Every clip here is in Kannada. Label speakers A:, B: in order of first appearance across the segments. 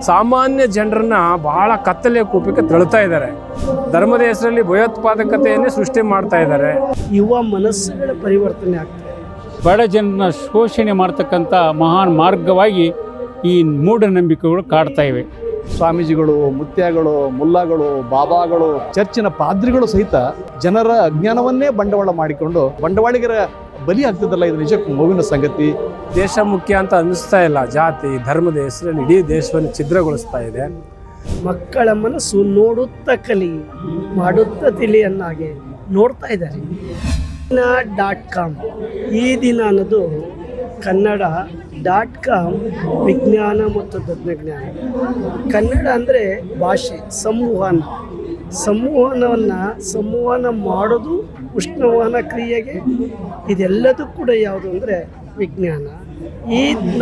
A: ಸಾಮಾನ್ಯ ಜನರನ್ನ ಬಹಳ ಕತ್ತಲೆಯ ಕೂಪಕ್ಕೆ ತಳ್ತಾ ಇದ್ದಾರೆ. ಧರ್ಮದ ಹೆಸರಲ್ಲಿ ಭಯೋತ್ಪಾದಕತೆಯನ್ನೇ ಸೃಷ್ಟಿ ಮಾಡ್ತಾ ಇದ್ದಾರೆ.
B: ಯುವ ಮನಸ್ಸುಗಳ ಪರಿವರ್ತನೆ ಆಗ್ತದೆ.
C: ಬಡ ಜನರನ್ನ ಶೋಷಣೆ ಮಾಡ್ತಕ್ಕಂಥ ಮಹಾನ್ ಮಾರ್ಗವಾಗಿ ಈ ಮೂಢನಂಬಿಕೆಗಳು ಕಾಡ್ತಾ ಇವೆ.
D: ಸ್ವಾಮೀಜಿಗಳು, ಮುತ್ಯಾಗಳು, ಮುಲ್ಲಾಗಳು, ಬಾಬಾಗಳು, ಚರ್ಚಿನ ಪಾದ್ರಿಗಳು ಸಹಿತ ಜನರ ಅಜ್ಞಾನವನ್ನೇ ಬಂಡವಾಳ ಮಾಡಿಕೊಂಡು ಬಂಡವಾಳಿಗರ ಬಲಿ ಆಗ್ತದಲ್ಲ, ಇದು ನಿಜಕ್ಕೂ ನೋವಿನ ಸಂಗತಿ.
A: ದೇಶ ಮುಖ್ಯ ಅಂತ ಅನ್ನಿಸ್ತಾ ಇಲ್ಲ. ಜಾತಿ ಧರ್ಮದ ಹೆಸರಲ್ಲಿ ಇಡೀ ದೇಶವನ್ನು ಛಿದ್ರಗೊಳಿಸ್ತಾ ಇದೆ.
B: ಮಕ್ಕಳ ಮನಸ್ಸು ನೋಡುತ್ತಾ ಕಲಿ, ಮಾಡುತ್ತಾ ತಿಳಿಯನ್ನಾಗೆ ನೋಡ್ತಾ ಇದ್ದಾರೆ. .com ಈ ದಿನ ಅನ್ನೋದು ಕನ್ನಡ.com ವಿಜ್ಞಾನ ಮತ್ತು ತಂತ್ರಜ್ಞಾನ. ಕನ್ನಡ ಅಂದರೆ ಭಾಷೆ, ಸಂವಹನ ಮಾಡೋದು, ಉಷ್ಣವಹನ ಕ್ರಿಯೆಗೆ ಇದೆಲ್ಲದೂ ಕೂಡ ಯಾವುದು ಅಂದರೆ ವಿಜ್ಞಾನ.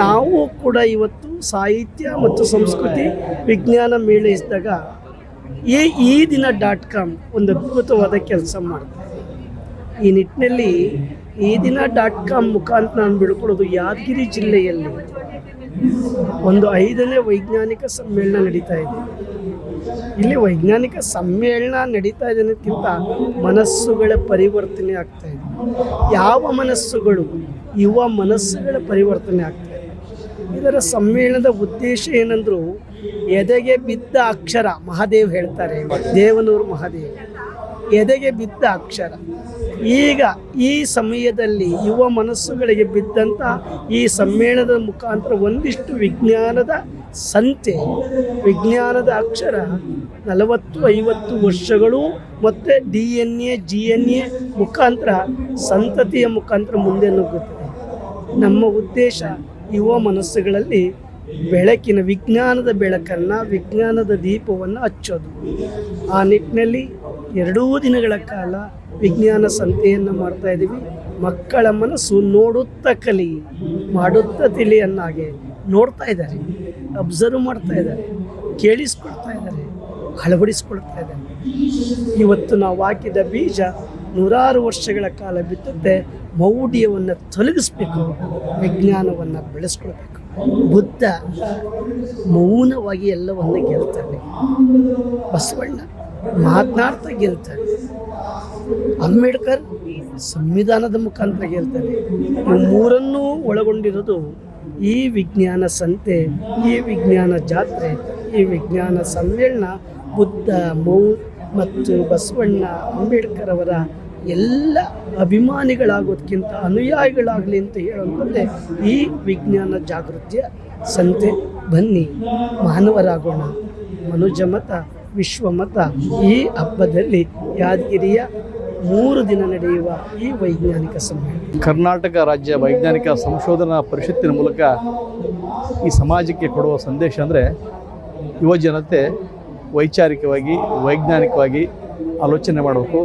B: ನಾವು ಕೂಡ ಇವತ್ತು ಸಾಹಿತ್ಯ ಮತ್ತು ಸಂಸ್ಕೃತಿ ವಿಜ್ಞಾನ ಮೇಳೈಸಿದಾಗ ಈ ದಿನ .com ಒಂದು ಅದ್ಭುತವಾದ ಕೆಲಸ ಮಾಡ್ತಾರೆ. ಈ ನಿಟ್ಟಿನಲ್ಲಿ ಈ ದಿನ .com ಮುಖಾಂತರ ನಾನು ಬಿಡ್ಕೊಳ್ಳೋದು, ಯಾದಗಿರಿ ಜಿಲ್ಲೆಯಲ್ಲಿ ಒಂದು 5ನೇ ವೈಜ್ಞಾನಿಕ ಸಮ್ಮೇಳನ ನಡೀತಾ ಇದೆ. ಇಲ್ಲಿ ವೈಜ್ಞಾನಿಕ ಸಮ್ಮೇಳನ ನಡೀತಾ ಇದೆ ಅನ್ನೋದಕ್ಕಿಂತ ಮನಸ್ಸುಗಳ ಪರಿವರ್ತನೆ ಆಗ್ತಾ ಇದೆ. ಯಾವ ಮನಸ್ಸುಗಳು? ಯುವ ಮನಸ್ಸುಗಳ ಪರಿವರ್ತನೆ ಆಗ್ತಾ ಇದೆ. ಇದರ ಸಮ್ಮೇಳನದ ಉದ್ದೇಶ ಏನಂದ್ರು, ಎದೆಗೆ ಬಿದ್ದ ಅಕ್ಷರ, ಮಹಾದೇವ್ ಹೇಳ್ತಾರೆ, ದೇವನೂರು ಮಹಾದೇವ್, ಎದೆಗೆ ಬಿದ್ದ ಅಕ್ಷರ. ಈಗ ಈ ಸಮಯದಲ್ಲಿ ಯುವ ಮನಸ್ಸುಗಳಿಗೆ ಬಿದ್ದಂಥ ಈ ಸಮ್ಮೇಳನದ ಮುಖಾಂತರ ಒಂದಿಷ್ಟು ವಿಜ್ಞಾನದ ಸಂತೆ, ವಿಜ್ಞಾನದ ಅಕ್ಷರ 40-50 ವರ್ಷಗಳು ಮತ್ತು DNA GNA ಮುಖಾಂತರ, ಸಂತತಿಯ ಮುಖಾಂತರ ಮುಂದೆ ನುಗ್ಗುತ್ತದೆ. ನಮ್ಮ ಉದ್ದೇಶ ಯುವ ಮನಸ್ಸುಗಳಲ್ಲಿ ಬೆಳಕಿನ, ವಿಜ್ಞಾನದ ಬೆಳಕನ್ನು, ವಿಜ್ಞಾನದ ದೀಪವನ್ನು ಹಚ್ಚೋದು. ಆ ನಿಟ್ಟಿನಲ್ಲಿ 2 ದಿನಗಳ ಕಾಲ ವಿಜ್ಞಾನ ಸಂತೆಯನ್ನು ಮಾಡ್ತಾ ಇದ್ದೀವಿ. ಮಕ್ಕಳ ಮನಸ್ಸು ನೋಡುತ್ತಾ ಕಲಿ, ಮಾಡುತ್ತಾ ತಿಳಿಯನ್ನಾಗೆ ನೋಡ್ತಾ ಇದ್ದಾರೆ, ಅಬ್ಸರ್ವ್ ಮಾಡ್ತಾ ಇದ್ದಾರೆ, ಕೇಳಿಸ್ಕೊಳ್ತಾ ಇದ್ದಾರೆ, ಅಳವಡಿಸ್ಕೊಳ್ತಾ ಇದ್ದಾರೆ. ಇವತ್ತು ನಾವು ಹಾಕಿದ ಬೀಜ 100 ವರ್ಷಗಳ ಕಾಲ ಬಿತ್ತುತ್ತೆ. ಮೌಢ್ಯವನ್ನು ತೊಲಗಿಸ್ಬೇಕು, ವಿಜ್ಞಾನವನ್ನು ಬೆಳೆಸ್ಕೊಳ್ಬೇಕು. ಬುದ್ಧ ಮೌನವಾಗಿ ಎಲ್ಲವನ್ನು ಗೆಲ್ತಾನೆ, ಬಸವಣ್ಣ ಮಾತನಾಡ್ತಾ ಗೆಲ್ತಾನೆ, ಅಂಬೇಡ್ಕರ್ ಸಂವಿಧಾನದ ಮುಖಾಂತರ ಗೆಲ್ತಾನೆ. ಇವು 3 ಒಳಗೊಂಡಿರೋದು ಈ ವಿಜ್ಞಾನ ಸಂತೆ, ಈ ವಿಜ್ಞಾನ ಜಾತ್ರೆ, ಈ ವಿಜ್ಞಾನ ಸಮ್ಮೇಳನ. ಬುದ್ಧ, ಮತ್ತು ಬಸವಣ್ಣ, ಅಂಬೇಡ್ಕರ್ ಅವರ ಎಲ್ಲ ಅಭಿಮಾನಿಗಳಾಗೋದಕ್ಕಿಂತ ಅನುಯಾಯಿಗಳಾಗಲಿ ಅಂತ ಹೇಳುವಂಥದ್ದೇ ಈ ವಿಜ್ಞಾನ ಜಾಗೃತಿಯ ಸಂತೆ. ಬನ್ನಿ, ಮಾನವರಾಗೋಣ, ಮನುಜ ಮತ ವಿಶ್ವಮತ. ಈ ಹಬ್ಬದಲ್ಲಿ ಯಾದಗಿರಿಯ 3 ದಿನ ನಡೆಯುವ ಈ ವೈಜ್ಞಾನಿಕ ಸಮ್ಮೇಳನ
D: ಕರ್ನಾಟಕ ರಾಜ್ಯ ವೈಜ್ಞಾನಿಕ ಸಂಶೋಧನಾ ಪರಿಷತ್ತಿನ ಮೂಲಕ ಈ ಸಮಾಜಕ್ಕೆ ಕೊಡುವ ಸಂದೇಶ ಅಂದರೆ, ಯುವ ಜನತೆ ವೈಚಾರಿಕವಾಗಿ, ವೈಜ್ಞಾನಿಕವಾಗಿ ಆಲೋಚನೆ ಮಾಡಬೇಕು.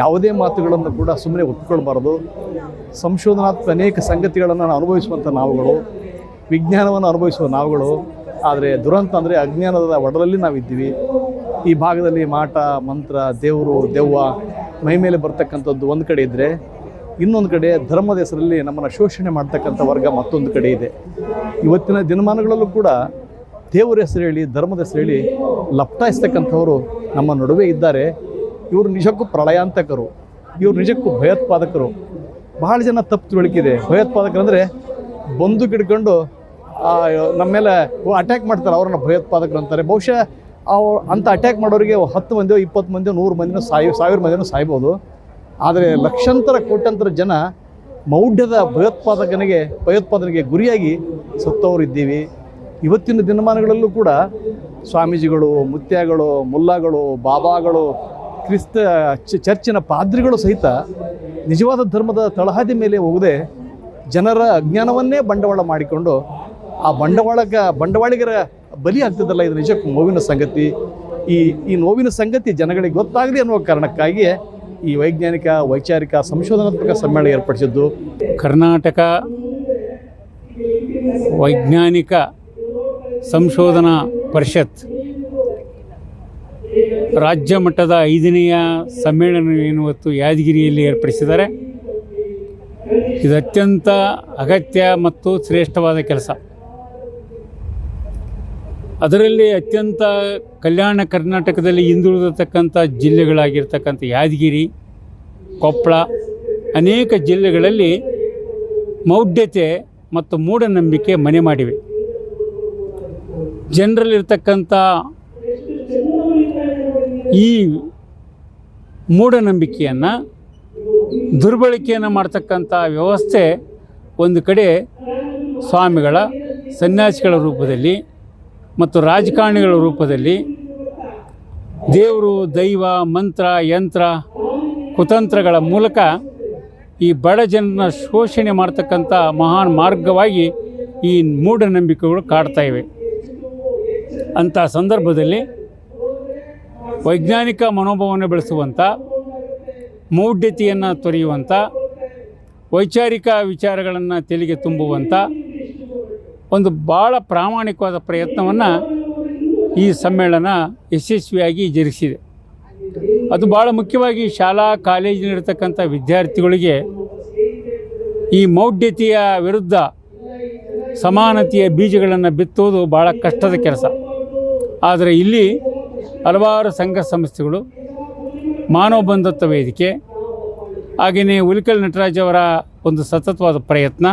D: ಯಾವುದೇ ಮಾತುಗಳನ್ನು ಕೂಡ ಸುಮ್ಮನೆ ಒಪ್ಪಿಕೊಳ್ಬಾರ್ದು. ಸಂಶೋಧನಾತ್ಮಕ ಅನೇಕ ಸಂಗತಿಗಳನ್ನು ಅನುಭವಿಸುವಂಥ ನಾವುಗಳು, ವಿಜ್ಞಾನವನ್ನು ಅನುಭವಿಸುವ ನಾವುಗಳು. ಆದರೆ ದುರಂತ ಅಂದರೆ ಅಜ್ಞಾನದ ಒಡಲಲ್ಲಿ ನಾವಿದ್ದೀವಿ. ಈ ಭಾಗದಲ್ಲಿ ಮಾಟ ಮಂತ್ರ, ದೇವರು ದೆವ್ವ ಮೈ ಮೇಲೆ ಬರ್ತಕ್ಕಂಥದ್ದು ಒಂದು ಕಡೆ ಇದ್ದರೆ, ಇನ್ನೊಂದು ಕಡೆ ಧರ್ಮದ ಹೆಸರಲ್ಲಿ ನಮ್ಮನ್ನು ಶೋಷಣೆ ಮಾಡ್ತಕ್ಕಂಥ ವರ್ಗ ಮತ್ತೊಂದು ಕಡೆ ಇದೆ. ಇವತ್ತಿನ ದಿನಮಾನಗಳಲ್ಲೂ ಕೂಡ ದೇವರ ಹೆಸರು ಹೇಳಿ, ಧರ್ಮದ ಹೆಸರು ಹೇಳಿ ಲಪ್ಟಾಯಿಸ್ತಕ್ಕಂಥವರು ನಮ್ಮ ನಡುವೆ ಇದ್ದಾರೆ. ಇವರು ನಿಜಕ್ಕೂ ಪ್ರಳಯಾಂತಕರು, ಇವರು ನಿಜಕ್ಕೂ ಭಯೋತ್ಪಾದಕರು. ಬಹಳ ಜನ ತಪ್ಪು ತಿಳುವಳಿಕಿದೆ. ಭಯೋತ್ಪಾದಕರಂದರೆ ಬಂದು ಹಿಡ್ಕೊಂಡು ನಮ್ಮ ಮೇಲೆ ಅಟ್ಯಾಕ್ ಮಾಡ್ತಾರೆ, ಅವ್ರನ್ನ ಭಯೋತ್ಪಾದಕರು ಅಂತಾರೆ. ಬಹುಶಃ ಅಂಥ ಅಟ್ಯಾಕ್ ಮಾಡೋರಿಗೆ 10 ಮಂದಿಯೋ 20 ಮಂದಿಯೋ 100 ಮಂದಿನೋ 1000 ಮಂದಿನೋ ಸಾಯ್ಬೋದು. ಆದರೆ ಲಕ್ಷಾಂತರ ಕೋಟ್ಯಾಂತರ ಜನ ಮೌಢ್ಯದ ಭಯೋತ್ಪಾದನೆಗೆ ಗುರಿಯಾಗಿ ಸತ್ತವರು ಇದ್ದೀವಿ. ಇವತ್ತಿನ ದಿನಮಾನಗಳಲ್ಲೂ ಕೂಡ ಸ್ವಾಮೀಜಿಗಳು, ಮುತ್ಯಾಗಳು, ಮುಲ್ಲಾಗಳು, ಬಾಬಾಗಳು, ಚರ್ಚಿನ ಪಾದ್ರಿಗಳು ಸಹಿತ ನಿಜವಾದ ಧರ್ಮದ ತಳಹದಿ ಮೇಲೆ ಹೋಗದೆ ಜನರ ಅಜ್ಞಾನವನ್ನೇ ಬಂಡವಾಳ ಮಾಡಿಕೊಂಡು ಆ ಬಂಡವಾಳಿಗರ ಬಲಿ ಆಗ್ತದಲ್ಲ, ಇದು ನಿಜಕ್ಕೂ ನೋವಿನ ಸಂಗತಿ. ಈ ನೋವಿನ ಸಂಗತಿ ಜನಗಳಿಗೆ ಗೊತ್ತಾಗಲಿ ಅನ್ನುವ ಕಾರಣಕ್ಕಾಗಿಯೇ ಈ ವೈಚಾರಿಕ ಸಂಶೋಧನಾತ್ಮಕ ಸಮ್ಮೇಳನ ಏರ್ಪಡಿಸಿದ್ದು.
C: ಕರ್ನಾಟಕ ವೈಜ್ಞಾನಿಕ ಸಂಶೋಧನಾ ಪರಿಷತ್ ರಾಜ್ಯ ಮಟ್ಟದ 5ನೆಯ ಸಮ್ಮೇಳನವನ್ನು ಇವತ್ತು ಯಾದಗಿರಿಯಲ್ಲಿ ಏರ್ಪಡಿಸಿದ್ದಾರೆ. ಇದು ಅತ್ಯಂತ ಅಗತ್ಯ ಮತ್ತು ಶ್ರೇಷ್ಠವಾದ ಕೆಲಸ. ಅದರಲ್ಲಿ ಅತ್ಯಂತ ಕಲ್ಯಾಣ ಕರ್ನಾಟಕದಲ್ಲಿ ಹಿಂದುಳಿದಿರ್ತಕ್ಕಂಥ ಜಿಲ್ಲೆಗಳಾಗಿರ್ತಕ್ಕಂಥ ಯಾದಗಿರಿ, ಕೊಪ್ಪಳ ಅನೇಕ ಜಿಲ್ಲೆಗಳಲ್ಲಿ ಮೌಢ್ಯತೆ ಮತ್ತು ಮೂಢನಂಬಿಕೆ ಮನೆ ಮಾಡಿವೆ. ಜನರಲ್ಲಿರ್ತಕ್ಕಂಥ ಈ ಮೂಢನಂಬಿಕೆಯನ್ನು ದುರ್ಬಳಕೆಯನ್ನು ಮಾಡ್ತಕ್ಕಂಥ ವ್ಯವಸ್ಥೆ ಒಂದು ಕಡೆ ಸ್ವಾಮಿಗಳ, ಸನ್ಯಾಸಿಗಳ ರೂಪದಲ್ಲಿ ಮತ್ತು ರಾಜಕಾರಣಿಗಳ ರೂಪದಲ್ಲಿ ದೇವರು, ದೈವ, ಮಂತ್ರ, ಯಂತ್ರ, ಕುತಂತ್ರಗಳ ಮೂಲಕ ಈ ಬಡ ಜನರನ್ನ ಶೋಷಣೆ ಮಾಡ್ತಕ್ಕಂಥ ಮಹಾನ್ ಮಾರ್ಗವಾಗಿ ಈ ಮೂಢನಂಬಿಕೆಗಳು ಕಾಡ್ತಾ ಇವೆ. ಅಂಥ ಸಂದರ್ಭದಲ್ಲಿ ವೈಜ್ಞಾನಿಕ ಮನೋಭಾವನೆ ಬೆಳೆಸುವಂಥ, ಮೌಢ್ಯತೆಯನ್ನು ತೊರೆಯುವಂಥ, ವೈಚಾರಿಕ ವಿಚಾರಗಳನ್ನು ತೆಲಿಗೆ ತುಂಬುವಂಥ ಒಂದು ಭಾಳ ಪ್ರಾಮಾಣಿಕವಾದ ಪ್ರಯತ್ನವನ್ನು ಈ ಸಮ್ಮೇಳನ ಯಶಸ್ವಿಯಾಗಿ ಜರುಗಿಸಿದೆ. ಅದು ಭಾಳ ಮುಖ್ಯವಾಗಿ ಶಾಲಾ ಕಾಲೇಜಿನಲ್ಲಿರ್ತಕ್ಕಂಥ ವಿದ್ಯಾರ್ಥಿಗಳಿಗೆ ಈ ಮೌಢ್ಯತೆಯ ವಿರುದ್ಧ ಸಮಾನತೆಯ ಬೀಜಗಳನ್ನು ಬಿತ್ತುವುದು ಭಾಳ ಕಷ್ಟದ ಕೆಲಸ. ಆದರೆ ಇಲ್ಲಿ ಹಲವಾರು ಸಂಘ ಸಂಸ್ಥೆಗಳು, ಮಾನವ ಬಂಧುತ್ವ ವೇದಿಕೆ, ಹಾಗೆಯೇ ಉಲಿಕಲ್ ನಟರಾಜ್ ಅವರ ಒಂದು ಸತತವಾದ ಪ್ರಯತ್ನ,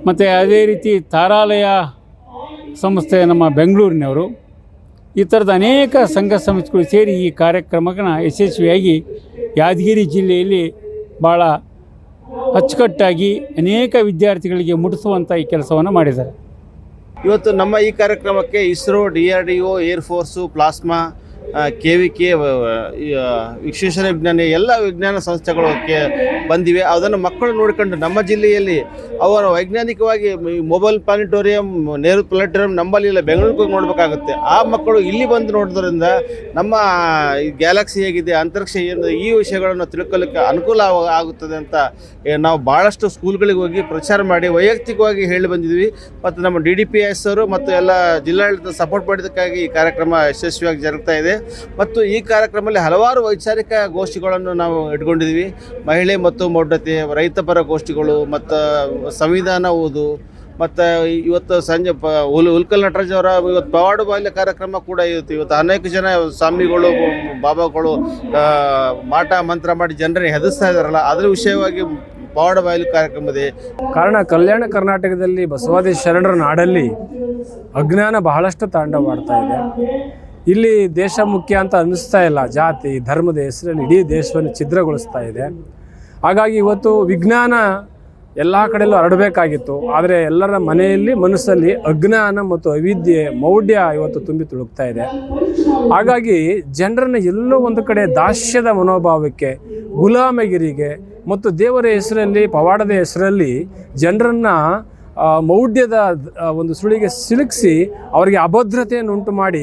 C: ಮತ್ತು ಅದೇ ರೀತಿ ತಾರಾಲಯ ಸಂಸ್ಥೆ ನಮ್ಮ ಬೆಂಗಳೂರಿನವರು, ಈ ಥರದ ಅನೇಕ ಸಂಘ ಸಂಸ್ಥೆಗಳು ಸೇರಿ ಈ ಕಾರ್ಯಕ್ರಮವನ್ನು ಯಶಸ್ವಿಯಾಗಿ ಯಾದಗಿರಿ ಜಿಲ್ಲೆಯಲ್ಲಿ ಭಾಳ ಅಚ್ಚುಕಟ್ಟಾಗಿ ಅನೇಕ ವಿದ್ಯಾರ್ಥಿಗಳಿಗೆ ಮುಟ್ಟಿಸುವಂಥ ಈ ಕೆಲಸವನ್ನು ಮಾಡಿದ್ದಾರೆ.
E: ಇವತ್ತು ನಮ್ಮ ಈ ಕಾರ್ಯಕ್ರಮಕ್ಕೆ ISRO, DRDO, air force, plasma, KVK, Vishweshwara ವಿಜ್ಞಾನ ಎಲ್ಲ ವಿಜ್ಞಾನ ಸಂಸ್ಥೆಗಳು ಬಂದಿವೆ. ಅದನ್ನು ಮಕ್ಕಳು ನೋಡಿಕೊಂಡು ನಮ್ಮ ಜಿಲ್ಲೆಯಲ್ಲಿ ಅವರ ವೈಜ್ಞಾನಿಕವಾಗಿ ಮೊಬೈಲ್ ಪ್ಲಾನೆಟೋರಿಯಂ, ನೆಹರು ಪ್ಲಾನೆಟೋರಿಯಂ ನಮ್ಮಲ್ಲಿ ಇಲ್ಲ, ಬೆಂಗಳೂರಿಗೆ ಹೋಗಿ ನೋಡಬೇಕಾಗುತ್ತೆ. ಆ ಮಕ್ಕಳು ಇಲ್ಲಿ ಬಂದು ನೋಡೋದ್ರಿಂದ ನಮ್ಮ ಗ್ಯಾಲಕ್ಸಿ ಹೇಗಿದೆ, ಅಂತರಿಕ್ಷ ಏನು, ಈ ವಿಷಯಗಳನ್ನು ತಿಳ್ಕೊಳ್ಳಿಕ್ಕೆ ಅನುಕೂಲ ಆಗುತ್ತದೆ ಅಂತ ನಾವು ಭಾಳಷ್ಟು ಸ್ಕೂಲ್ಗಳಿಗೆ ಹೋಗಿ ಪ್ರಚಾರ ಮಾಡಿ ವೈಯಕ್ತಿಕವಾಗಿ ಹೇಳಿ ಬಂದಿದ್ವಿ. ಮತ್ತು ನಮ್ಮ DDPS ಅವರು ಮತ್ತು ಎಲ್ಲ ಜಿಲ್ಲಾಡಳಿತ ಸಪೋರ್ಟ್ ಮಾಡಿದ್ದಕ್ಕಾಗಿ ಈ ಕಾರ್ಯಕ್ರಮ ಯಶಸ್ವಿಯಾಗಿ ಜರುಗ್ತಾ ಇದೆ. ಮತ್ತು ಈ ಕಾರ್ಯಕ್ರಮದಲ್ಲಿ ಹಲವಾರು ವೈಚಾರಿಕ ಗೋಷ್ಠಿಗಳನ್ನು ನಾವು ಇಟ್ಕೊಂಡಿದ್ವಿ. ಮಹಿಳೆ ಮತ್ತು ಮೌಢ್ಯತೆ, ರೈತಪರ ಗೋಷ್ಠಿಗಳು, ಮತ್ತು ಸಂವಿಧಾನ ಓದು, ಮತ್ತು ಇವತ್ತು ಸಂಜೆ ಉಲ್ಕಲ್ ನಟರಾಜ್ ಅವರ ಇವತ್ತು ಪವಾಡ ಬಾಲ್ಯ ಕಾರ್ಯಕ್ರಮ ಕೂಡ ಇರುತ್ತೆ. ಇವತ್ತು ಅನೇಕ ಜನ ಸ್ವಾಮಿಗಳು, ಬಾಬಾಗಳು ಮಾಟ ಮಂತ್ರ ಮಾಡಿ ಜನರನ್ನು ಹೆದರ್ಸ್ತಾ ಇದ್ದಾರಲ್ಲ, ಅದರ ವಿಷಯವಾಗಿ ಪವಾಡ ಬಾಲ್ಯ ಕಾರ್ಯಕ್ರಮ ಇದೆ.
A: ಕಾರಣ ಕಲ್ಯಾಣ ಕರ್ನಾಟಕದಲ್ಲಿ ಬಸವಾದಿ ಶರಣರ ನಾಡಲ್ಲಿ ಅಜ್ಞಾನ ಬಹಳಷ್ಟು ತಾಂಡವಾಡ್ತಾ ಇದೆ. ಇಲ್ಲಿ ದೇಶ ಮುಖ್ಯ ಅಂತ ಅನ್ನಿಸ್ತಾ ಇಲ್ಲ, ಜಾತಿ ಧರ್ಮದ ಹೆಸರಲ್ಲಿ ಇಡೀ ದೇಶವನ್ನು ಛಿದ್ರಗೊಳಿಸ್ತಾ ಇದೆ. ಹಾಗಾಗಿ ಇವತ್ತು ವಿಜ್ಞಾನ ಎಲ್ಲ ಕಡೆಯಲ್ಲೂ ಹರಡಬೇಕಾಗಿತ್ತು. ಆದರೆ ಎಲ್ಲರ ಮನೆಯಲ್ಲಿ, ಮನಸ್ಸಲ್ಲಿ ಅಜ್ಞಾನ ಮತ್ತು ಅವಿದ್ಯೆ, ಮೌಢ್ಯ ಇವತ್ತು ತುಂಬಿ ತುಳುಕ್ತಾ ಇದೆ. ಹಾಗಾಗಿ ಜನರನ್ನು ಎಲ್ಲೋ ಒಂದು ಕಡೆ ದಾಸ್ಯದ ಮನೋಭಾವಕ್ಕೆ, ಗುಲಾಮಗಿರಿಗೆ ಮತ್ತು ದೇವರ ಹೆಸರಲ್ಲಿ, ಪವಾಡದ ಹೆಸರಲ್ಲಿ ಜನರನ್ನು ಮೌಢ್ಯದ ಒಂದು ಸುಳಿಗೆ ಸಿಲುಕಿಸಿ ಅವರಿಗೆ ಅಭದ್ರತೆಯನ್ನು ಉಂಟು ಮಾಡಿ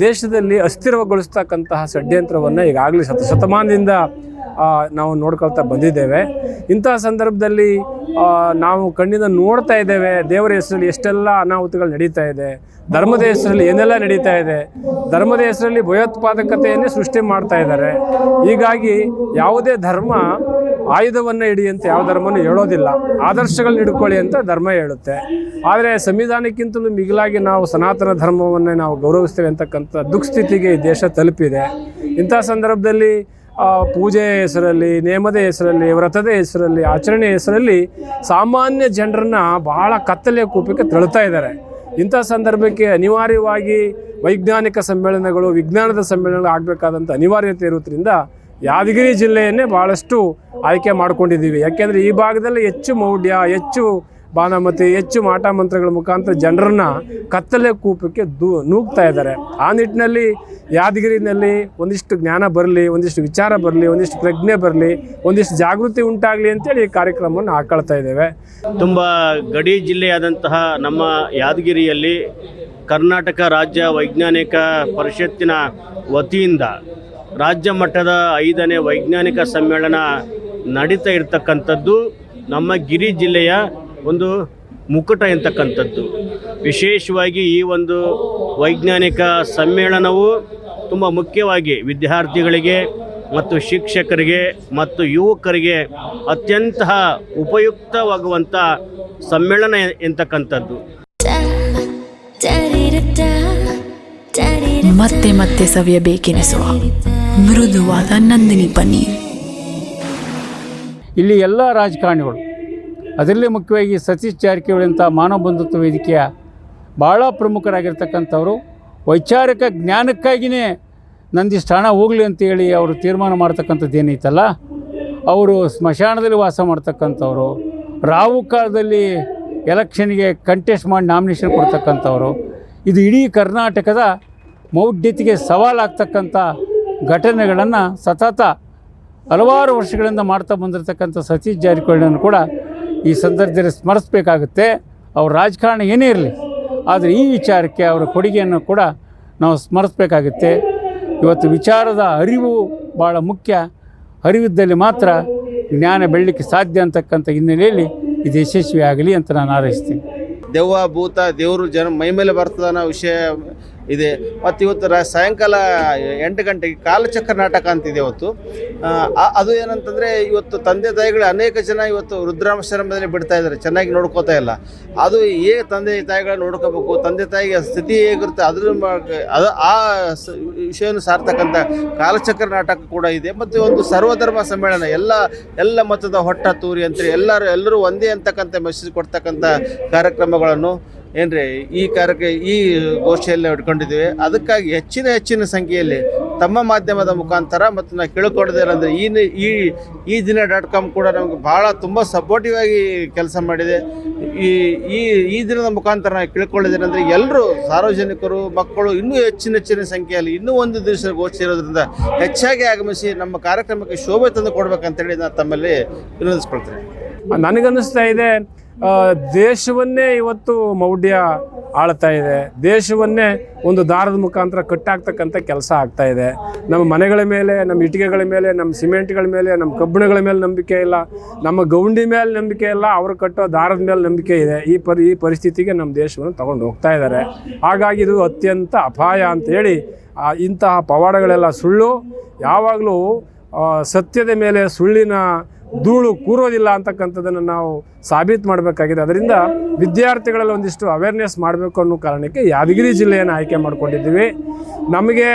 A: ದೇಶದಲ್ಲಿ ಅಸ್ಥಿರಗೊಳಿಸ್ತಕ್ಕಂತಹ ಷಡ್ಯಂತ್ರವನ್ನು ಈಗಾಗಲೇ ಶತಮಾನದಿಂದ ನಾವು ನೋಡ್ಕೊಳ್ತಾ ಬಂದಿದ್ದೇವೆ. ಇಂಥ ಸಂದರ್ಭದಲ್ಲಿ ನಾವು ಕಣ್ಣಿಂದ ನೋಡ್ತಾ ಇದ್ದೇವೆ ದೇವರ ಹೆಸರಲ್ಲಿ ಎಷ್ಟೆಲ್ಲ ಅನಾಹುತಗಳು ನಡೀತಾ ಇದೆ, ಧರ್ಮದ ಹೆಸರಲ್ಲಿ ಏನೆಲ್ಲ ನಡೀತಾ ಇದೆ. ಧರ್ಮದ ಹೆಸರಲ್ಲಿ ಭಯೋತ್ಪಾದಕತೆಯನ್ನೇ ಸೃಷ್ಟಿ ಮಾಡ್ತಾ ಇದ್ದಾರೆ. ಹೀಗಾಗಿ ಯಾವುದೇ ಧರ್ಮ ಆಯುಧವನ್ನು ಹಿಡಿ ಅಂತ ಯಾವ ಧರ್ಮನೂ ಹೇಳೋದಿಲ್ಲ, ಆದರ್ಶಗಳನ್ನ ಹಿಡ್ಕೊಳ್ಳಿ ಅಂತ ಧರ್ಮ ಹೇಳುತ್ತೆ. ಆದರೆ ಸಂವಿಧಾನಕ್ಕಿಂತಲೂ ಮಿಗಿಲಾಗಿ ನಾವು ಸನಾತನ ಧರ್ಮವನ್ನೇ ನಾವು ಗೌರವಿಸ್ತೇವೆ ಅಂತಕ್ಕಂಥ ದುಃಸ್ಥಿತಿಗೆ ಈ ದೇಶ ತಲುಪಿದೆ. ಇಂಥ ಸಂದರ್ಭದಲ್ಲಿ ಪೂಜೆಯ ಹೆಸರಲ್ಲಿ, ನೇಮದ ಹೆಸರಲ್ಲಿ, ವ್ರತದ ಹೆಸರಲ್ಲಿ, ಆಚರಣೆ ಹೆಸರಲ್ಲಿ ಸಾಮಾನ್ಯ ಜನರನ್ನು ಬಹಳ ಕತ್ತಲೆಯ ಕೂಪಕ್ಕೆ ತಳ್ತಾ ಇದ್ದಾರೆ. ಇಂಥ ಸಂದರ್ಭಕ್ಕೆ ಅನಿವಾರ್ಯವಾಗಿ ವೈಜ್ಞಾನಿಕ ಸಮ್ಮೇಳನಗಳು, ವಿಜ್ಞಾನದ ಸಮ್ಮೇಳನಗಳು ಆಗಬೇಕಾದಂಥ ಅನಿವಾರ್ಯತೆ ಇರೋದ್ರಿಂದ ಯಾದಗಿರಿ ಜಿಲ್ಲೆಯನ್ನೇ ಭಾಳಷ್ಟು ಆಯ್ಕೆ ಮಾಡ್ಕೊಂಡಿದ್ದೀವಿ. ಯಾಕೆಂದರೆ ಈ ಭಾಗದಲ್ಲಿ ಹೆಚ್ಚು ಮೌಢ್ಯ, ಹೆಚ್ಚು ಬಾನಮತಿ, ಹೆಚ್ಚು ಮಾಟ ಮಂತ್ರಗಳ ಮುಖಾಂತರ ಜನರನ್ನು ಕತ್ತಲೆ ಕೂಪಕ್ಕೆ ನೂಗ್ತಾ ಇದ್ದಾರೆ. ಆ ನಿಟ್ಟಿನಲ್ಲಿ ಯಾದಗಿರಿನಲ್ಲಿ ಒಂದಿಷ್ಟು ಜ್ಞಾನ ಬರಲಿ, ಒಂದಿಷ್ಟು ವಿಚಾರ ಬರಲಿ, ಒಂದಿಷ್ಟು ಪ್ರಜ್ಞೆ ಬರಲಿ, ಒಂದಿಷ್ಟು ಜಾಗೃತಿ ಉಂಟಾಗಲಿ ಅಂತೇಳಿ ಈ ಕಾರ್ಯಕ್ರಮವನ್ನು ಹಾಕೊಳ್ತಾ ಇದ್ದೇವೆ.
F: ತುಂಬ ಗಡಿ ಜಿಲ್ಲೆಯಾದಂತಹ ನಮ್ಮ ಯಾದಗಿರಿಯಲ್ಲಿ ಕರ್ನಾಟಕ ರಾಜ್ಯ ವೈಜ್ಞಾನಿಕ ಪರಿಷತ್ತಿನ ವತಿಯಿಂದ ರಾಜ್ಯ ಮಟ್ಟದ 5ನೇ ವೈಜ್ಞಾನಿಕ ಸಮ್ಮೇಳನ ನಡೀತಾ ಇರತಕ್ಕಂಥದ್ದು ನಮ್ಮ ಗಿರಿ ಜಿಲ್ಲೆಯ ಒಂದು ಮುಕುಟ ಎಂತಕ್ಕಂಥದ್ದು. ವಿಶೇಷವಾಗಿ ಈ ಒಂದು ವೈಜ್ಞಾನಿಕ ಸಮ್ಮೇಳನವು ತುಂಬ ಮುಖ್ಯವಾಗಿ ವಿದ್ಯಾರ್ಥಿಗಳಿಗೆ ಮತ್ತು ಶಿಕ್ಷಕರಿಗೆ ಮತ್ತು ಯುವಕರಿಗೆ ಅತ್ಯಂತ ಉಪಯುಕ್ತವಾಗುವಂಥ ಸಮ್ಮೇಳನ ಎಂತಕ್ಕಂಥದ್ದು.
G: ಮತ್ತೆ ಮತ್ತೆ ಸವಿಯಬೇಕೆನಿಸುವ ಮೃದುವಾದ ನಂದಿನಿ ಪನ್ನೀರ್.
C: ಇಲ್ಲಿ ಎಲ್ಲ ರಾಜಕಾರಣಿಗಳು, ಅದರಲ್ಲೇ ಮುಖ್ಯವಾಗಿ ಸತೀಶ್ ಜಾರಕಿಹೊಳಿ ಅಂತ ಮಾನವ ಬಂಧುತ್ವ ವೇದಿಕೆಯ ಭಾಳ ಪ್ರಮುಖರಾಗಿರ್ತಕ್ಕಂಥವರು ವೈಚಾರಿಕ ಜ್ಞಾನಕ್ಕಾಗಿಯೇ ನಂದಿಷ್ಟು ಹಣ ಹೋಗಲಿ ಅಂತೇಳಿ ಅವರು ತೀರ್ಮಾನ ಮಾಡ್ತಕ್ಕಂಥದ್ದು ಏನೈತಲ್ಲ, ಅವರು ಸ್ಮಶಾನದಲ್ಲಿ ವಾಸ ಮಾಡ್ತಕ್ಕಂಥವ್ರು, ರಾವು ಕಾಲದಲ್ಲಿ ಎಲೆಕ್ಷನ್ಗೆ ಕಂಟೆಸ್ಟ್ ಮಾಡಿ ನಾಮಿನೇಷನ್ ಕೊಡ್ತಕ್ಕಂಥವ್ರು, ಇದು ಇಡೀ ಕರ್ನಾಟಕದ ಮೌಢ್ಯತೆಗೆ ಸವಾಲಾಗ್ತಕ್ಕಂಥ ಘಟನೆಗಳನ್ನು ಸತತ ಹಲವಾರು ವರ್ಷಗಳಿಂದ ಮಾಡ್ತಾ ಬಂದಿರತಕ್ಕಂಥ ಸತೀಶ್ ಜಾರಕಿಹೊಳಿಯನ್ನು ಕೂಡ ಈ ಸಂದರ್ಭದಲ್ಲಿ ಸ್ಮರಿಸಬೇಕಾಗುತ್ತೆ. ಅವ್ರ ರಾಜಕಾರಣ ಏನೇ ಇರಲಿ, ಆದರೆ ಈ ವಿಚಾರಕ್ಕೆ ಅವರ ಕೊಡುಗೆಯನ್ನು ಕೂಡ ನಾವು ಸ್ಮರಿಸಬೇಕಾಗುತ್ತೆ. ಇವತ್ತು ವಿಚಾರದ ಅರಿವು ಭಾಳ ಮುಖ್ಯ. ಅರಿವಿದ್ದಲ್ಲಿ ಮಾತ್ರ ಜ್ಞಾನ ಬೆಳಲಿಕ್ಕೆ ಸಾಧ್ಯ ಅಂತಕ್ಕಂಥ ಹಿನ್ನೆಲೆಯಲ್ಲಿ ಇದು ಯಶಸ್ವಿ ಆಗಲಿ ಅಂತ ನಾನು ಹಾರೈಸ್ತೀನಿ.
E: ದೆವ್ವ ಭೂತ ದೇವರು ಜನ ಮೈ ಮೇಲೆ ಬರ್ತದೆ ಅನ್ನೋ ವಿಷಯ ಇದೆ. ಮತ್ತು ಇವತ್ತು ಸಾಯಂಕಾಲ 8 ಗಂಟೆಗೆ ಕಾಲಚಕ್ರ ನಾಟಕ ಅಂತಿದೆ ಇವತ್ತು. ಅದು ಏನಂತಂದರೆ ಇವತ್ತು ತಂದೆ ತಾಯಿಗಳು ಅನೇಕ ಜನ ಇವತ್ತು ವೃದ್ಧಾಶ್ರಮದಲ್ಲಿ ಬಿಡ್ತಾ ಇದ್ದಾರೆ, ಚೆನ್ನಾಗಿ ನೋಡ್ಕೋತಾ ಇಲ್ಲ. ಅದು ಹೇಗೆ ತಂದೆ ತಾಯಿಗಳನ್ನ ನೋಡ್ಕೋಬೇಕು, ತಂದೆ ತಾಯಿಗೆ ಸ್ಥಿತಿ ಹೇಗಿರುತ್ತೆ ಅದ್ರ ಅದು ಆ ವಿಷಯವನ್ನು ಸಾರ್ತಕ್ಕಂಥ ಕಾಲಚಕ್ರ ನಾಟಕ ಕೂಡ ಇದೆ. ಮತ್ತು ಒಂದು ಸರ್ವಧರ್ಮ ಸಮ್ಮೇಳನ, ಎಲ್ಲ ಮತದ ಹೊಟ್ಟ ತೂರಿ ಅಂತೇಳಿ ಎಲ್ಲರೂ ಒಂದೇ ಅಂತಕ್ಕಂಥ ಮೆಸೇಜ್ ಕೊಡ್ತಕ್ಕಂಥ ಕಾರ್ಯಕ್ರಮಗಳನ್ನು ಈ ಗೋಷ್ಠಿಯಲ್ಲಿ ಇಟ್ಕೊಂಡಿದ್ದೀವಿ. ಅದಕ್ಕಾಗಿ ಹೆಚ್ಚಿನ ಸಂಖ್ಯೆಯಲ್ಲಿ ತಮ್ಮ ಮಾಧ್ಯಮದ ಮುಖಾಂತರ ಮತ್ತು ನಾವು ಕೇಳಿಕೊಡೋದೇನೆಂದರೆ ಈ ದಿನ.com ಕೂಡ ನಮಗೆ ಭಾಳ ತುಂಬ ಸಪೋರ್ಟಿವ್ ಆಗಿ ಕೆಲಸ ಮಾಡಿದೆ. ಈ ದಿನದ ಮುಖಾಂತರ ನಾವು ಕೇಳಿಕೊಳ್ಳೋದೇನೆಂದರೆ ಎಲ್ಲರೂ ಸಾರ್ವಜನಿಕರು, ಮಕ್ಕಳು ಇನ್ನೂ ಹೆಚ್ಚಿನ ಸಂಖ್ಯೆಯಲ್ಲಿ ಇನ್ನೂ ಒಂದು ದಿವಸ ಗೋಷ್ಠಿ ಇರೋದ್ರಿಂದ ಹೆಚ್ಚಾಗಿ ಆಗಮಿಸಿ ನಮ್ಮ ಕಾರ್ಯಕ್ರಮಕ್ಕೆ ಶೋಭೆ ತಂದು ಕೊಡಬೇಕಂತೇಳಿ ನಾನು ತಮ್ಮಲ್ಲಿ ವಿನಂತಿಸ್ಕೊಳ್ತೇನೆ.
A: ನನಗನ್ನಿಸ್ತಾ ಇದೆ, ದೇಶವನ್ನೇ ಇವತ್ತು ಮೌಢ್ಯ ಆಳ್ತಾ ಇದೆ. ದೇಶವನ್ನೇ ಒಂದು ದಾರದ ಮುಖಾಂತರ ಕಟ್ಟಾಗ್ತಕ್ಕಂಥ ಕೆಲಸ ಆಗ್ತಾ ಇದೆ. ನಮ್ಮ ಮನೆಗಳ ಮೇಲೆ, ನಮ್ಮ ಇಟ್ಟಿಗೆಗಳ ಮೇಲೆ, ನಮ್ಮ ಸಿಮೆಂಟ್ಗಳ ಮೇಲೆ, ನಮ್ಮ ಕಬ್ಬಿಣಗಳ ಮೇಲೆ ನಂಬಿಕೆ ಇಲ್ಲ, ನಮ್ಮ ಗೌಂಡಿ ಮೇಲೆ ನಂಬಿಕೆ ಇಲ್ಲ, ಅವರು ಕಟ್ಟೋ ದಾರದ ಮೇಲೆ ನಂಬಿಕೆ ಇದೆ. ಈ ಪರಿಸ್ಥಿತಿಗೆ ನಮ್ಮ ದೇಶವನ್ನು ತಗೊಂಡು ಹೋಗ್ತಾ ಇದ್ದಾರೆ. ಹಾಗಾಗಿ ಇದು ಅತ್ಯಂತ ಅಪಾಯ ಅಂತೇಳಿ ಇಂತಹ ಪವಾಡಗಳೆಲ್ಲ ಸುಳ್ಳು. ಯಾವಾಗಲೂ ಸತ್ಯದ ಮೇಲೆ ಸುಳ್ಳಿನ ಧೂಳು ಕೂರೋದಿಲ್ಲ ಅಂತಕ್ಕಂಥದ್ದನ್ನು ನಾವು ಸಾಬೀತು ಮಾಡಬೇಕಾಗಿದೆ. ಅದರಿಂದ ವಿದ್ಯಾರ್ಥಿಗಳಲ್ಲಿ ಒಂದಿಷ್ಟು ಅವೇರ್ನೆಸ್ ಮಾಡಬೇಕು ಅನ್ನೋ ಕಾರಣಕ್ಕೆ ಯಾದಗಿರಿ ಜಿಲ್ಲೆಯನ್ನು ಆಯ್ಕೆ ಮಾಡ್ಕೊಂಡಿದ್ದೀವಿ. ನಮಗೆ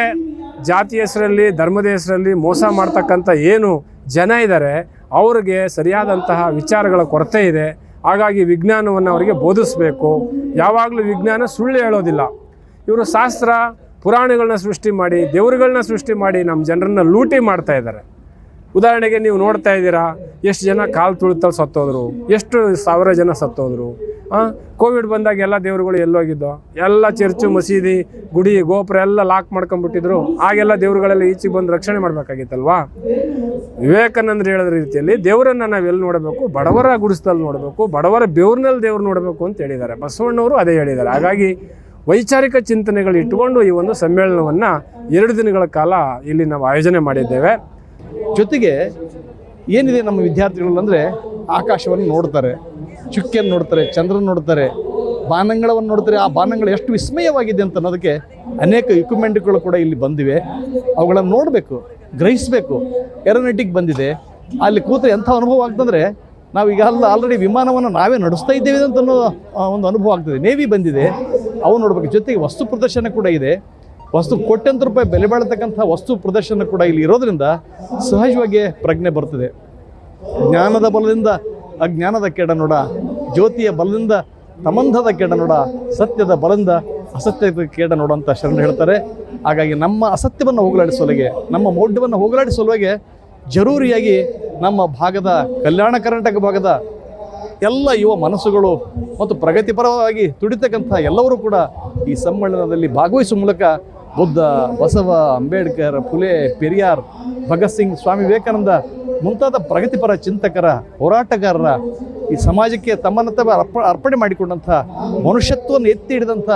A: ಜಾತಿ ಹೆಸರಲ್ಲಿ, ಧರ್ಮದ ಹೆಸರಲ್ಲಿ ಮೋಸ ಮಾಡ್ತಕ್ಕಂಥ ಏನು ಜನ ಇದ್ದಾರೆ ಅವ್ರಿಗೆ ಸರಿಯಾದಂತಹ ವಿಚಾರಗಳ ಕೊರತೆ ಇದೆ. ಹಾಗಾಗಿ ವಿಜ್ಞಾನವನ್ನು ಅವರಿಗೆ ಬೋಧಿಸಬೇಕು. ಯಾವಾಗಲೂ ವಿಜ್ಞಾನ ಸುಳ್ಳು ಹೇಳೋದಿಲ್ಲ. ಇವರು ಶಾಸ್ತ್ರ ಪುರಾಣಗಳನ್ನ ಸೃಷ್ಟಿ ಮಾಡಿ, ದೇವರುಗಳನ್ನ ಸೃಷ್ಟಿ ಮಾಡಿ ನಮ್ಮ ಜನರನ್ನು ಲೂಟಿ ಮಾಡ್ತಾ ಇದ್ದಾರೆ. ಉದಾಹರಣೆಗೆ ನೀವು ನೋಡ್ತಾ ಇದ್ದೀರಾ, ಎಷ್ಟು ಜನ ಕಾಲು ತುಳಿತಲ್ಲಿ ಸತ್ತೋದ್ರು, ಎಷ್ಟು ಸಾವಿರ ಜನ ಸತ್ತೋದ್ರು. ಕೋವಿಡ್ ಬಂದಾಗ ಎಲ್ಲ ದೇವರುಗಳು ಎಲ್ಲೋಗಿದ್ದೋ, ಎಲ್ಲ ಚರ್ಚು, ಮಸೀದಿ, ಗುಡಿ, ಗೋಪುರ ಎಲ್ಲ ಲಾಕ್ ಮಾಡ್ಕೊಂಡ್ಬಿಟ್ಟಿದ್ರು. ಆಗೆಲ್ಲ ದೇವರುಗಳೆಲ್ಲ ಈಚೆಗೆ ಬಂದು ರಕ್ಷಣೆ ಮಾಡಬೇಕಾಗಿತ್ತಲ್ವಾ? ವಿವೇಕಾನಂದರು ಹೇಳಿದ ರೀತಿಯಲ್ಲಿ ದೇವರನ್ನು ನಾವು ಎಲ್ಲಿ ನೋಡಬೇಕು, ಬಡವರ ಗುಡಿಸ್ದಲ್ಲಿ ನೋಡಬೇಕು, ಬಡವರ ಬೆವ್ರಿನಲ್ಲಿ ದೇವ್ರು ನೋಡಬೇಕು ಅಂತ ಹೇಳಿದ್ದಾರೆ. ಬಸವಣ್ಣವರು ಅದೇ ಹೇಳಿದ್ದಾರೆ. ಹಾಗಾಗಿ ವೈಚಾರಿಕ ಚಿಂತನೆಗಳು ಇಟ್ಟುಕೊಂಡು ಈ ಒಂದು ಸಮ್ಮೇಳನವನ್ನು 2 ದಿನಗಳ ಕಾಲ ಇಲ್ಲಿ ನಾವು ಆಯೋಜನೆ ಮಾಡಿದ್ದೇವೆ.
D: ಜೊತೆಗೆ ಏನಿದೆ ನಮ್ಮ ವಿದ್ಯಾರ್ಥಿಗಳು ಅಂದರೆ ಆಕಾಶವನ್ನು ನೋಡ್ತಾರೆ, ಚುಕ್ಕಿಯನ್ನು ನೋಡ್ತಾರೆ, ಚಂದ್ರನ ನೋಡ್ತಾರೆ, ಬಾನಂಗಳವನ್ನು ನೋಡ್ತಾರೆ. ಆ ಬಾನಂಗಳು ಎಷ್ಟು ವಿಸ್ಮಯವಾಗಿದೆ ಅಂತ ಅನ್ನೋದಕ್ಕೆ ಅನೇಕ ಇಕ್ವಿಪ್ಮೆಂಟ್ಗಳು ಕೂಡ ಇಲ್ಲಿ ಬಂದಿವೆ. ಅವುಗಳನ್ನು ನೋಡಬೇಕು, ಗ್ರಹಿಸಬೇಕು. ಏರೋನಾಟಿಕ್ ಬಂದಿದೆ, ಅಲ್ಲಿ ಕೂತ್ರೆ ಎಂಥ ಅನುಭವ ಆಗ್ತಂದರೆ ನಾವೀಗ ಆಲ್ರೆಡಿ ವಿಮಾನವನ್ನು ನಾವೇ ನಡೆಸ್ತಾ ಇದ್ದೇವೆ ಅಂತ ಅನ್ನೋ ಒಂದು ಅನುಭವ ಆಗ್ತದೆ. ನೇವಿ ಬಂದಿದೆ, ಅವು ನೋಡಬೇಕು. ಜೊತೆಗೆ ವಸ್ತು ಪ್ರದರ್ಶನ ಕೂಡ ಇದೆ. ಕೋಟ್ಯಂತರ ರೂಪಾಯಿ ಬೆಲೆ ಬಾಳತಕ್ಕಂಥ ವಸ್ತು ಪ್ರದರ್ಶನ ಕೂಡ ಇಲ್ಲಿ ಇರೋದರಿಂದ ಸಹಜವಾಗಿ ಪ್ರಜ್ಞೆ ಬರ್ತದೆ. ಜ್ಞಾನದ ಬಲದಿಂದ ಅಜ್ಞಾನದ ಕೆಡ ನೋಡ, ಜ್ಯೋತಿಯ ಬಲದಿಂದ ತಮಂಧದ ಕೆಡ ನೋಡ, ಸತ್ಯದ ಬಲದಿಂದ ಅಸತ್ಯದ ಕೆಡ ನೋಡ ಅಂತ ಶರಣರು ಹೇಳ್ತಾರೆ. ಹಾಗಾಗಿ ನಮ್ಮ ಅಸತ್ಯವನ್ನು ಹೋಗಲಾಡಿಸೋಲಿಗೆ, ನಮ್ಮ ಮೌಢ್ಯವನ್ನು ಹೋಗಲಾಡಿಸೋಲಿಗೆ ಜರೂರಿಯಾಗಿ ನಮ್ಮ ಭಾಗದ ಕಲ್ಯಾಣ ಕರ್ನಾಟಕ ಭಾಗದ ಎಲ್ಲ ಯುವ ಮನಸ್ಸುಗಳು ಮತ್ತು ಪ್ರಗತಿಪರವಾಗಿ ತುಡಿತಕ್ಕಂಥ ಎಲ್ಲರೂ ಕೂಡ ಈ ಸಮ್ಮೇಳನದಲ್ಲಿ ಭಾಗವಹಿಸುವ ಮೂಲಕ ಬುದ್ಧ, ಬಸವ, ಅಂಬೇಡ್ಕರ್, ಫುಲೆ, ಪೆರಿಯಾರ್, ಭಗತ್ ಸಿಂಗ್, ಸ್ವಾಮಿ ವಿವೇಕಾನಂದ ಮುಂತಾದ ಪ್ರಗತಿಪರ ಚಿಂತಕರ, ಹೋರಾಟಗಾರರ, ಈ ಸಮಾಜಕ್ಕೆ ತಮ್ಮನ್ನು ತಾವು ಅರ್ಪಣೆ ಮಾಡಿಕೊಂಡಂಥ ಮನುಷ್ಯತ್ವವನ್ನು ಎತ್ತಿ ಹಿಡಿದಂಥ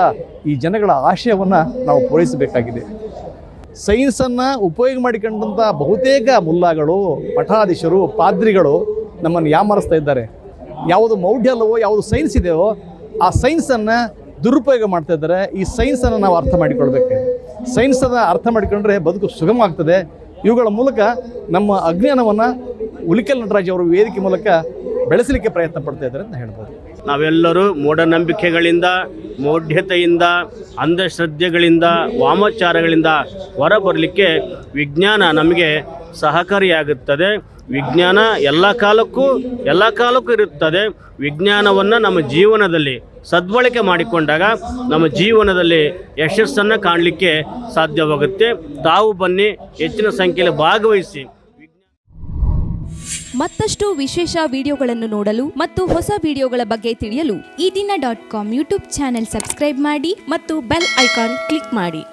D: ಈ ಜನಗಳ ಆಶಯವನ್ನು ನಾವು ಪೂರೈಸಬೇಕಾಗಿದೆ. ಸೈನ್ಸನ್ನು ಉಪಯೋಗ ಮಾಡಿಕೊಂಡಂಥ ಬಹುತೇಕ ಮುಲ್ಲಾಗಳು, ಮಠಾಧೀಶರು, ಪಾದ್ರಿಗಳು ನಮ್ಮನ್ನು ಯಾಮರಿಸ್ತಾ ಇದ್ದಾರೆ. ಯಾವುದು ಮೌಢ್ಯ ಅಲ್ಲವೋ, ಯಾವುದು ಸೈನ್ಸ್ ಇದೆಯೋ ಆ ಸೈನ್ಸನ್ನು ದುರುಪಯೋಗ ಮಾಡ್ತಾ ಇದ್ದಾರೆ. ಈ ಸೈನ್ಸನ್ನು ನಾವು ಅರ್ಥ ಮಾಡಿಕೊಳ್ಬೇಕು. ಸೈನ್ಸನ್ನು ಅರ್ಥ ಮಾಡಿಕೊಂಡ್ರೆ ಬದುಕು ಸುಗಮ ಆಗ್ತದೆ. ಇವುಗಳ ಮೂಲಕ ನಮ್ಮ ಅಜ್ಞಾನವನ್ನು ಉಲಿಕಲ್ ನಟರಾಜ್ ಅವರ ವೇದಿಕೆ ಮೂಲಕ ಬೆಳೆಸಲಿಕ್ಕೆ ಪ್ರಯತ್ನ ಪಡ್ತಾ ಇದ್ದಾರೆ ಅಂತ ಹೇಳ್ಬೋದು.
F: ನಾವೆಲ್ಲರೂ ಮೂಢನಂಬಿಕೆಗಳಿಂದ, ಮೌಢ್ಯತೆಯಿಂದ, ಅಂಧಶ್ರದ್ಧೆಗಳಿಂದ, ವಾಮಾಚಾರಗಳಿಂದ ಹೊರಬರಲಿಕ್ಕೆ ವಿಜ್ಞಾನ ನಮಗೆ ಸಹಕಾರಿಯಾಗುತ್ತದೆ. ವಿಜ್ಞಾನ ಎಲ್ಲ ಕಾಲಕ್ಕೂ ಇರುತ್ತದೆ. ವಿಜ್ಞಾನವನ್ನು ನಮ್ಮ ಜೀವನದಲ್ಲಿ ಸದ್ಬಳಕೆ ಮಾಡಿಕೊಂಡಾಗ ನಮ್ಮ ಜೀವನದಲ್ಲಿ ಯಶಸ್ಸನ್ನು ಕಾಣಲಿಕ್ಕೆ ಸಾಧ್ಯವಾಗುತ್ತೆ. ತಾವು ಬನ್ನಿ, ಹೆಚ್ಚಿನ ಸಂಖ್ಯೆಯಲ್ಲಿ ಭಾಗವಹಿಸಿ.
H: ಮತ್ತಷ್ಟು ವಿಶೇಷ ವಿಡಿಯೋಗಳನ್ನು ನೋಡಲು ಮತ್ತು ಹೊಸ ವಿಡಿಯೋಗಳ ಬಗ್ಗೆ ತಿಳಿಯಲು
I: ಈ ದಿನ .com ಯೂಟ್ಯೂಬ್ ಚಾನೆಲ್ ಸಬ್ಸ್ಕ್ರೈಬ್ ಮಾಡಿ
H: ಮತ್ತು ಬೆಲ್ ಐಕಾನ್ ಕ್ಲಿಕ್ ಮಾಡಿ.